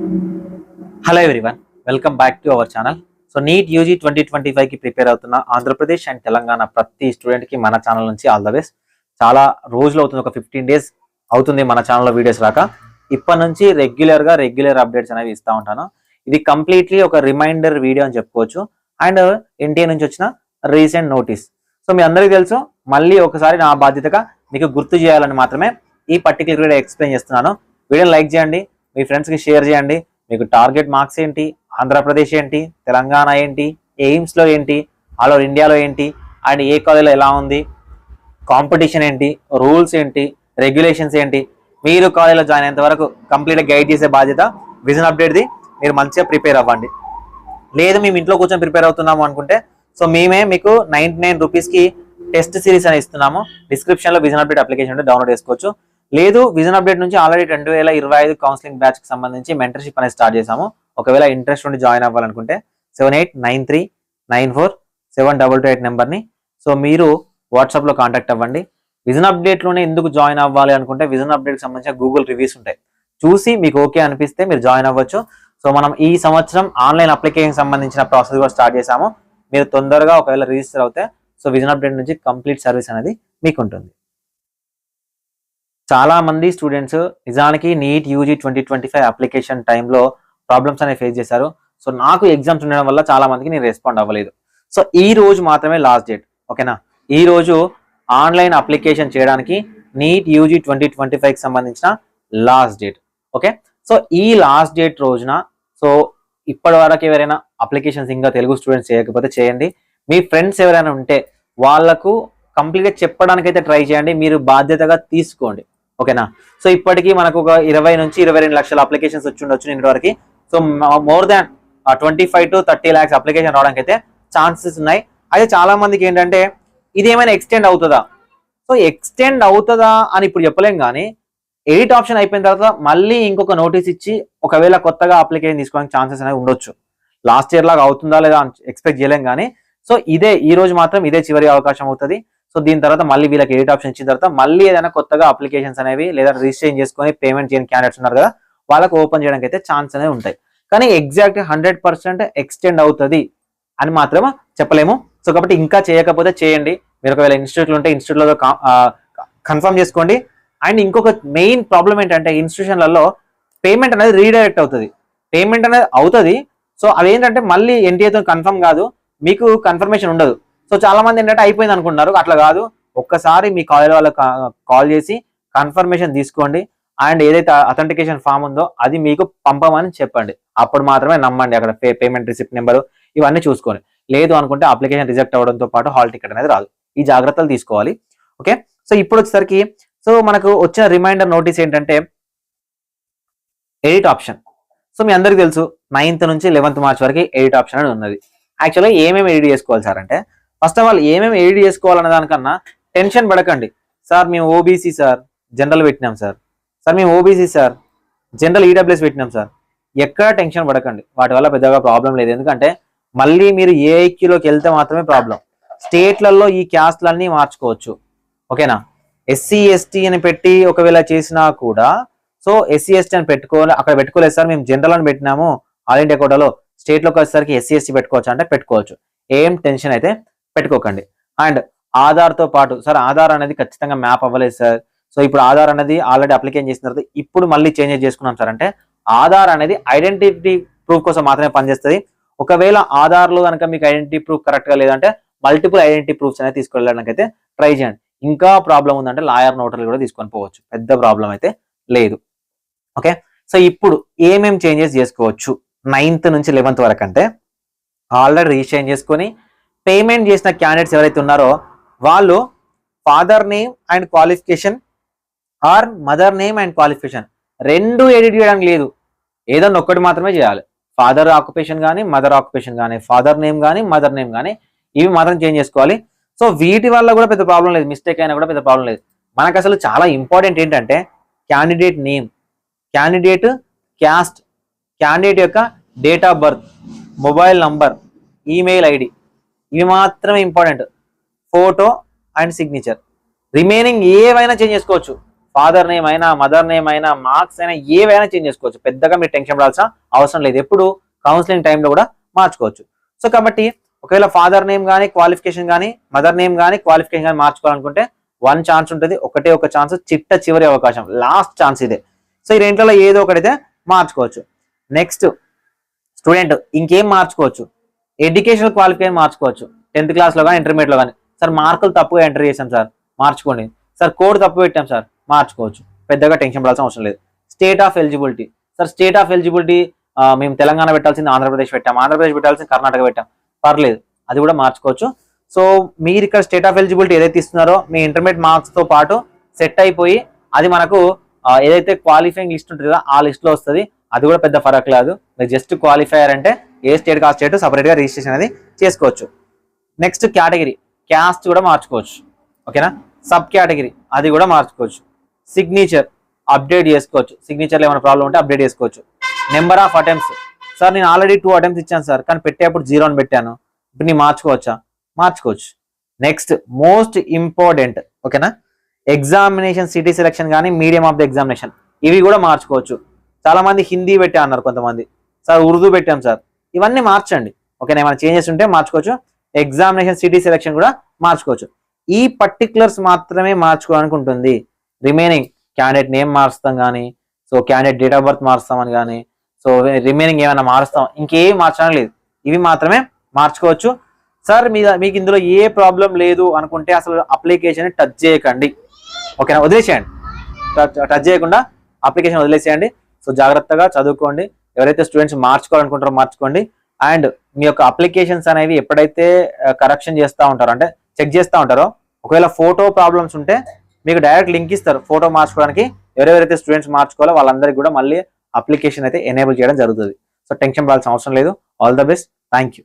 Hello everyone, welcome back to our channel. So NEET UG 2025కి prepare అవుతున్న Andhra Pradesh and Telangana ప్రతి స్టూడెంట్కి మన ఛానల్ నుంచి ఆల్ ద బెస్ట్. చాలా రోజులు అవుతుంది, ఒక 15 days అవుతుంది మన ఛానల్లో వీడియోస్ రాక. ఇప్పటి నుంచి రెగ్యులర్ అప్డేట్స్ అనేవి ఇస్తూ ఉంటాను. ఇది కంప్లీట్లీ ఒక రిమైండర్ వీడియో అని చెప్పుకోవచ్చు. అండ్ ఎన్టీఏ నుంచి వచ్చిన రీసెంట్ నోటీస్. సో మీ అందరికీ తెలుసు, మళ్ళీ ఒకసారి నా బాధ్యతగా మీకు గుర్తు చేయాలని మాత్రమే ఈ పర్టికులర్ వీడియో ఎక్స్ప్లెయిన్ చేస్తున్నాను. వీడియోని లైక్ చేయండి, మీ ఫ్రెండ్స్కి షేర్ చేయండి. మీకు టార్గెట్ మార్క్స్ ఏంటి, ఆంధ్రప్రదేశ్ ఏంటి, తెలంగాణ ఏంటి, ఎయిమ్స్లో ఏంటి, ఆల్ ఓవర్ ఇండియాలో ఏంటి, అండ్ ఏ కాలేజ్లో ఎలా ఉంది, కాంపిటీషన్ ఏంటి, రూల్స్ ఏంటి, రెగ్యులేషన్స్ ఏంటి, మీరు కాలేజ్లో జాయిన్ అయ్యేంత వరకు కంప్లీట్గా గైడ్ చేసే బాధ్యత విజన్ అప్డేట్ది. మీరు మంచిగా ప్రిపేర్ అవ్వండి. లేదు మేము ఇంట్లో కూర్చొని ప్రిపేర్ అవుతున్నాము అనుకుంటే, సో మేమే మీకు 99 రూపీస్కి టెస్ట్ సిరీస్ అని ఇస్తున్నాము. డిస్క్రిప్షన్లో విజన్ అప్డేట్ అప్లికేషన్ డౌన్లోడ్ చేసుకోవచ్చు. లేదు, విజన్ అప్డేట్ నుంచి ఆల్రెడీ 2025 కౌన్సిలింగ్ బ్యాచ్కి సంబంధించి మెంటర్షిప్ అనేది స్టార్ట్ చేశాము. ఒకవేళ ఇంట్రెస్ట్ ఉండి జాయిన్ అవ్వాలనుకుంటే 7893947228 నెంబర్ని సో మీరు వాట్సాప్లో కాంటాక్ట్ అవ్వండి. విజన్ అప్డేట్లోనే ఎందుకు జాయిన్ అవ్వాలి అనుకుంటే, విజన్ అప్డేట్కి సంబంధించిన గూగుల్ రివ్యూస్ ఉంటాయి, చూసి మీకు ఓకే అనిపిస్తే మీరు జాయిన్ అవ్వచ్చు. సో మనం ఈ సంవత్సరం ఆన్లైన్ అప్లికేషన్ సంబంధించిన ప్రాసెస్ కూడా స్టార్ట్ చేశాము. మీరు తొందరగా ఒకవేళ రిజిస్టర్ అవుతే సో విజన్ అప్డేట్ నుంచి కంప్లీట్ సర్వీస్ అనేది మీకు ఉంటుంది. చాలా మంది స్టూడెంట్స్ నిజానికి నీట్ యూజీ 2025 అప్లికేషన్ టైంలో ప్రాబ్లమ్స్ అనేవి ఫేస్ చేశారు. సో నాకు ఎగ్జామ్స్ ఉండడం వల్ల చాలా మందికి నేను రెస్పాండ్ అవ్వలేదు. సో ఈ రోజు మాత్రమే లాస్ట్ డేట్, ఓకేనా? ఈ రోజు ఆన్లైన్ అప్లికేషన్ చేయడానికి నీట్ యూజీ 2025కి సంబంధించిన లాస్ట్ డేట్, ఓకే? సో ఈ లాస్ట్ డేట్ రోజున సో ఇప్పటి వరకు ఎవరైనా అప్లికేషన్స్ ఇంకా తెలుగు స్టూడెంట్స్ చేయకపోతే చేయండి. మీ ఫ్రెండ్స్ ఎవరైనా ఉంటే వాళ్లకు కంప్లీట్గా చెప్పడానికి అయితే ట్రై చేయండి. మీరు బాధ్యతగా తీసుకోండి, ఓకేనా? సో ఇప్పటికీ మనకు ఒక 20 నుంచి 22 లక్షల అప్లికేషన్స్ వచ్చి ఉండొచ్చు నిన్నటి వరకు. So more than 25 to 30 lakhs application రావడానికి అయితే ఛాన్సెస్ ఉన్నాయి. అయితే చాలా మందికి ఏంటంటే ఇది ఏమైనా ఎక్స్టెండ్ అవుతుందా, సో ఎక్స్టెండ్ అవుతుందా అని ఇప్పుడు చెప్పలేం. కానీ ఎడిట్ ఆప్షన్ అయిపోయిన తర్వాత మళ్ళీ ఇంకొక నోటీస్ ఇచ్చి ఒకవేళ కొత్తగా అప్లికేషన్ తీసుకోవడానికి ఛాన్సెస్ అనేవి ఉండొచ్చు. లాస్ట్ ఇయర్ లాగా అవుతుందా లేదా ఎక్స్పెక్ట్ చేయలేం. కానీ సో ఈ రోజు మాత్రం ఇదే చివరి అవకాశం అవుతుంది. సో దీని తర్వాత మళ్ళీ వీళ్ళకి ఎడిట్ ఆప్షన్ ఇచ్చిన తర్వాత మళ్ళీ ఏదైనా కొత్తగా అప్లికేషన్స్ అనేవి లేదా రిజిస్ట్రేషన్ చేసుకొని పేమెంట్ చేయని క్యాండిడేట్స్ ఉన్నారు కదా, వాళ్ళకి ఓపెన్ చేయడానికి అయితే ఛాన్స్ అనేవి ఉంటాయి. కానీ ఎగ్జాక్ట్ 100% ఎక్స్టెండ్ అవుతుంది అని మాత్రం చెప్పలేము. సో కాబట్టి ఇంకా చేయకపోతే చేయండి. మీరు ఒకవేళ ఇన్స్టిట్యూట్లో ఉంటే ఇన్స్టిట్యూట్లో కన్ఫర్మ్ చేసుకోండి. అండ్ ఇంకొక మెయిన్ ప్రాబ్లం ఏంటంటే ఇన్స్టిట్యూషన్లలో పేమెంట్ అనేది రీడైరెక్ట్ అవుతుంది. పేమెంట్ అనేది అవుతుంది, సో అదేంటంటే మళ్ళీ ఎన్టీఏతో కన్ఫర్మ్ కాదు, మీకు కన్ఫర్మేషన్ ఉండదు. సో చాలా మంది ఏంటంటే అయిపోయింది అనుకుంటున్నారు, అట్లా కాదు. ఒక్కసారి మీ కాలేజ్ వాళ్ళకి కాల్ చేసి కన్ఫర్మేషన్ తీసుకోండి. అండ్ ఏదైతే అథెంటికేషన్ ఫామ్ ఉందో అది మీకు పంపమని చెప్పండి. అప్పుడు మాత్రమే నమ్మండి. అక్కడ పేమెంట్ రిసిప్ట్ నెంబరు ఇవన్నీ చూసుకోండి. లేదు అనుకుంటే అప్లికేషన్ రిజెక్ట్ అవ్వడంతో పాటు హాల్ టికెట్ అనేది రాదు. ఈ జాగ్రత్తలు తీసుకోవాలి, ఓకే? సో ఇప్పుడు వచ్చేసరికి సో మనకు వచ్చిన రిమైండర్ నోటీస్ ఏంటంటే ఎడిట్ ఆప్షన్. సో మీ అందరికీ తెలుసు 9th నుంచి 11th March వరకు ఎడిట్ ఆప్షన్ అని ఉన్నది. యాక్చువల్గా ఏమేమి ఎడిట్ చేసుకోవాలి సార్ అంటే, ఫస్ట్ ఆఫ్ ఆల్ ఏమేమి ఎడిట్ చేసుకోవాలనే దానికన్నా టెన్షన్ పడకండి. సార్ మేము ఓబీసీ సార్ జనరల్ పెట్టినాం సార్, మేము ఓబీసీ సార్ జనరల్ ఈడబ్ల్యూఎస్ పెట్టినాం సార్, ఎక్కడ టెన్షన్ పడకండి. వాటి వల్ల పెద్దగా ప్రాబ్లం లేదు. ఎందుకంటే మళ్ళీ మీరు ఏఐక్యూలోకి వెళ్తే మాత్రమే ప్రాబ్లం. స్టేట్లలో ఈ క్యాస్ట్లన్నీ మార్చుకోవచ్చు, ఓకేనా? ఎస్సీ ఎస్టీ అని పెట్టి ఒకవేళ చేసినా కూడా సో ఎస్సీ ఎస్టీ అని అక్కడ పెట్టుకోలేదు సార్, మేము జనరల్ అని పెట్టినాము ఆల్ ఇండియా కోటాలో, స్టేట్లోకి వచ్చేసరికి ఎస్సీ ఎస్టీ పెట్టుకోవచ్చు అంటే పెట్టుకోవచ్చు. ఏం టెన్షన్ అయితే పెట్టుకోకండి. అండ్ ఆధార్తో పాటు సార్ ఆధార్ అనేది ఖచ్చితంగా మ్యాప్ అవ్వలేదు సార్, సో ఇప్పుడు ఆధార్ అనేది ఆల్రెడీ అప్లికేషన్ చేసిన తర్వాత ఇప్పుడు మళ్ళీ చేంజెస్ చేసుకున్నాం సార్ అంటే, ఆధార్ అనేది ఐడెంటిటీ ప్రూఫ్ కోసం మాత్రమే పనిచేస్తుంది. ఒకవేళ ఆధార్లో కనుక మీకు ఐడెంటిటీ ప్రూఫ్ కరెక్ట్గా లేదంటే మల్టిపుల్ ఐడెంటిటీ ప్రూఫ్స్ అనేది తీసుకెళ్ళడానికి అయితే ట్రై చేయండి. ఇంకా ప్రాబ్లం ఉందంటే లాయర్ నోటరీ కూడా తీసుకొని పోవచ్చు, పెద్ద ప్రాబ్లం అయితే లేదు, ఓకే? సో ఇప్పుడు ఏమేం చేంజెస్ చేసుకోవచ్చు 9th నుంచి 11th వరకు అంటే, ఆల్రెడీ రిజిస్ట్రేషన్ చేసుకొని పేమెంట్ చేసిన క్యాండిడేట్స్ ఎవరైతే ఉన్నారో వాళ్ళు father name and qualification or mother name and qualification రెండు ఎడిట్ చేయడానికి లేదు, ఏదన్నా ఒక్కటి మాత్రమే చేయాలి. ఫాదర్ ఆక్యుపేషన్ కానీ మదర్ ఆక్యుపేషన్ కానీ, ఫాదర్ నేమ్ కానీ మదర్ నేమ్ కానీ, ఇవి మాత్రం చేంజ్ చేసుకోవాలి. సో వీటి వల్ల కూడా పెద్ద ప్రాబ్లం లేదు, మిస్టేక్ అయినా కూడా పెద్ద ప్రాబ్లం లేదు. మనకు అసలు చాలా ఇంపార్టెంట్ ఏంటంటే candidate name, candidate caste, candidate యొక్క date of birth, mobile number, email ID, ఇవి మాత్రమే important. Photo and signature, remaining ఏవైనా చేంజ్ చేసుకోవచ్చు. ఫాదర్ నేమ్ అయినా మదర్ నేమ్ అయినా మార్క్స్ అయినా ఏవైనా చేంజ్ చేసుకోవచ్చు. పెద్దగా మీరు టెన్షన్ పడాల్సిన అవసరం లేదు. ఎప్పుడు కౌన్సిలింగ్ టైంలో కూడా మార్చుకోవచ్చు. సో కాబట్టి ఒకవేళ ఫాదర్ నేమ్ కానీ క్వాలిఫికేషన్ కానీ మదర్ నేమ్ కానీ క్వాలిఫికేషన్ కానీ మార్చుకోవాలనుకుంటే 1 ఛాన్స్ ఉంటుంది. ఒక ఛాన్స్, చిట్ట చివరి అవకాశం, లాస్ట్ ఛాన్స్ ఇదే. సో ఈ రెంట్లలో ఏదో ఒకటైతే మార్చుకోవచ్చు. నెక్స్ట్ స్టూడెంట్ ఇంకేం మార్చుకోవచ్చు, ఎడ్యుకేషనల్ క్వాలిఫికేషన్ మార్చుకోవచ్చు. 10th క్లాస్లో కానీ ఇంటర్మీడియట్లో కానీ. సార్ మార్కులు తప్పుగా ఎంటర్ చేశాం సార్, మార్చుకోండి. సార్ కోడ్ తప్పు పెట్టాం సార్, మార్చుకోవచ్చు. పెద్దగా టెన్షన్ పడాల్సిన అవసరం లేదు. State of eligibility, sir state of eligibility మేము తెలంగాణ పెట్టాల్సింది ఆంధ్రప్రదేశ్ పెట్టాం, ఆంధ్రప్రదేశ్ పెట్టాల్సింది కర్ణాటక పెట్టాం, పర్లేదు, అది కూడా మార్చుకోవచ్చు. సో మీరు ఇక్కడ స్టేట్ ఆఫ్ ఎలిజిబిలిటీ ఏదైతే ఇస్తున్నారో మీ ఇంటర్మీడియట్ మార్క్స్తో పాటు సెట్ అయిపోయి అది మనకు ఏదైతే క్వాలిఫైయింగ్ లిస్ట్ ఉంటుంది కదా ఆ లిస్ట్లో వస్తుంది. అది కూడా పెద్ద ఫరక్ లేదు. మీరు జస్ట్ క్వాలిఫైయర్ అంటే ఏ స్టేట్ ఆ స్టేట్ సపరేట్గా రిజిస్ట్రేషన్ అనేది చేసుకోవచ్చు. నెక్స్ట్ కేటగిరీ, క్యాస్ట్ కూడా మార్చుకోవచ్చు. ఓకేనా. సబ్ కేటగిరీ అది కూడా మార్చుకోవచ్చు. సిగ్నేచర్ అప్డేట్ చేసుకోవచ్చు. సిగ్నేచర్లో ఏమైనా ప్రాబ్లం ఉంటే అప్డేట్ చేసుకోవచ్చు. నెంబర్ ఆఫ్ అటెంప్ట్స్, సార్ నేను ఆల్రెడీ 2 అటెంప్ట్స్ ఇచ్చాను సార్, కానీ పెట్టేప్పుడు 0 అని పెట్టాను, ఇప్పుడు నేను మార్చుకోవచ్చా? మార్చుకోవచ్చు. నెక్స్ట్ మోస్ట్ ఇంపార్టెంట్, ఓకేనా, ఎగ్జామినేషన్ సిటీ సెలెక్షన్ కానీ మీడియం ఆఫ్ ద ఎగ్జామినేషన్ ఇవి కూడా మార్చుకోవచ్చు. చాలా మంది హిందీ పెట్టా అన్నారు, కొంతమంది సార్ ఉర్దూ పెట్టాం సార్, ఇవన్నీ మార్చండి. ఓకేనా, ఏమైనా చేంజెస్ ఉంటే మార్చుకోవచ్చు. ఎగ్జామినేషన్ సిటీ సెలెక్షన్ కూడా మార్చుకోవచ్చు. ఈ పర్టికులర్స్ మాత్రమే మార్చుకోవడానికి ఉంటుంది. రిమైనింగ్ క్యాండిడేట్ నేమ్ మారుస్తాం కానీ, so candidate date of birth మారుస్తామని కానీ, సో రిమైనింగ్ ఏమైనా మారుస్తాం, ఇంకేం మార్చడం లేదు. ఇవి మాత్రమే మార్చుకోవచ్చు. సార్ మీకు ఇందులో ఏ ప్రాబ్లం లేదు అనుకుంటే అసలు అప్లికేషన్ టచ్ చేయకండి. ఓకేనా, వదిలేసేయండి. టచ్ చేయకుండా అప్లికేషన్ వదిలేసేయండి. సో జాగ్రత్తగా చదువుకోండి. ఎవరైతే స్టూడెంట్స్ మార్చుకోవాలనుకుంటారో మార్చుకోండి. అండ్ మీ యొక్క అప్లికేషన్స్ అనేవి ఎప్పుడైతే కరెక్షన్ చేస్తూ ఉంటారో, అంటే చెక్ చేస్తూ ఉంటారో, ఒకవేళ ఫోటో ప్రాబ్లమ్స్ ఉంటే మీకు డైరెక్ట్ లింక్ ఇస్తారు ఫోటో మార్చుకోవడానికి. ఎవరెవరైతే స్టూడెంట్స్ మార్చుకోవాలో వాళ్ళందరికీ కూడా మళ్ళీ అప్లికేషన్ అయితే ఎనేబుల్ చేయడం జరుగుతుంది. సో టెన్షన్ పడాల్సిన అవసరం లేదు. All the best. Thank you.